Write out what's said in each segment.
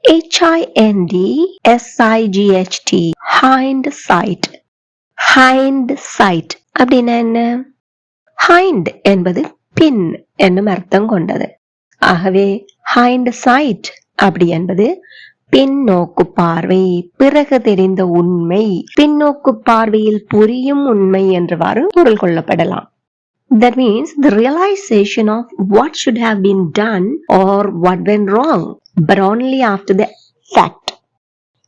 HINDSIGHT hindsight. hindsight அப்படின்னா என்ன? hind என்பது பின் என்னும் அர்த்தம் கொண்டது. ஆகவே hindsight அப்படி என்பது பின்னோக்கு பார்வை, பிறகு தெரிந்த உண்மை, பின்னோக்கு பார்வையில் புரியும் உண்மை என்றவாறு பொருள் கொள்ளப்படலாம். That means the realization of what should have been done or what went wrong, but only after the fact.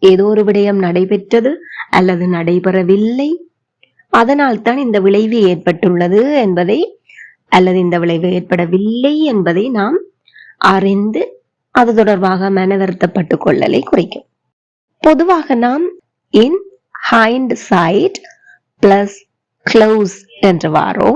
ஏதோ ஒரு விடயம் நடைபெற்றது அல்லது நடைபெறவில்லை, அதனால் தான் இந்த விளைவு ஏற்பட்டுள்ளது என்பதை அல்லது இந்த விளைவு ஏற்படவில்லை என்பதை நாம் அறிந்து அது தொடர்பாக மனவருத்தப்பட்டு கொள்ளலை குறிக்கும். பொதுவாக நாம் in hindsight plus close என்றவாறோ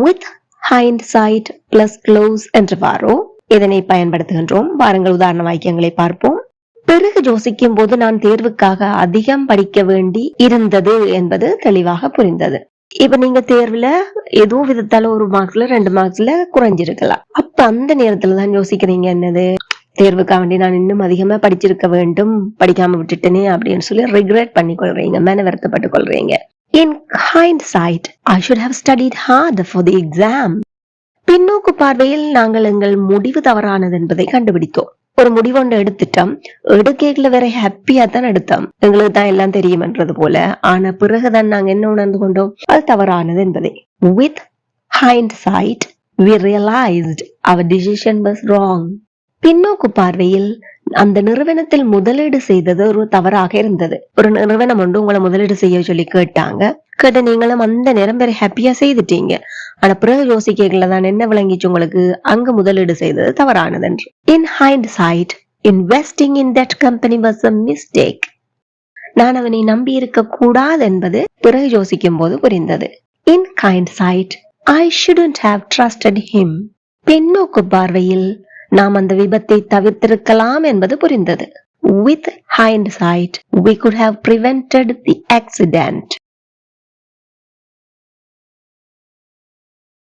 with hindsight plus close என்றவாறோ இதனை பயன்படுத்துகின்றோம். வாருங்கள் உதாரண வாக்கியங்களை பார்ப்போம். பிறகு யோசிக்கும் போது நான் தேர்வுக்காக அதிகம் படிக்க வேண்டி இருந்தது என்பது தெளிவாக புரிந்தது. இப்ப நீங்க தேர்வுல ஏதோ விதத்தால 1 மார்க்ஸ்ல 2 மார்க்ஸ்ல குறைஞ்சிருக்கலாம். அப்ப அந்த நேரத்துல தான் யோசிக்கிறீங்க, என்னது தேர்வுக்காக வேண்டி நான் இன்னும் அதிகமா படிச்சிருக்க வேண்டும், படிக்காம விட்டுட்டேனே அப்படின்னு சொல்லி ரிக்ரெட் பண்ணி கொள்றீங்க, மன வருத்தப்பட்டு கொள்றீங்க. In hindsight, I should have studied hard for the exam. பின்னோக்கு பார்வையில் நாங்கள் எங்கள் முடிவு தவறானது என்பதை கண்டுபிடித்தோம். ஒரு முடிவு ஒன்று எடுத்துட்டோம், எடுக்கல வேற ஹாப்பியா தான் எடுத்தோம், எங்களுக்கு தான் எல்லாம் தெரியும்ன்றது போல. ஆனா பிறகுதான் நாங்க என்ன உணர்ந்து கொண்டோம், அது தவறானது என்பதை. With hindsight, we realized our decision was wrong. பின்னோக்கு பார்வையில் அந்த நிறுவனத்தில் முதலீடு செய்தது ஒரு தவறாக இருந்தது. ஒரு நிறுவனம் ஒன்று உங்களை முதலீடு செய்ய சொல்லி கேட்டாங்க, கேட்ட நீங்களும் அந்த நேரம் வேற ஹாப்பியா செய்துட்டீங்க. ஆனா பிறகு யோசிக்கல தான் என்ன விளங்கிச்சு உங்களுக்கு, அங்க முதலீடு செய்தது தவறானது என்று. In hindsight, investing in that company was a mistake. நான் அவனை நம்பி இருக்க கூடாது என்பது பிறகு யோசிக்கும் போது புரிந்தது. In hindsight, I shouldn't have trusted him. பின்னோக்கு பார்வையில் நாம் அந்த விபத்தை தவிர்த்திருக்கலாம் என்பது புரிந்தது. With hindsight, we could have prevented the accident.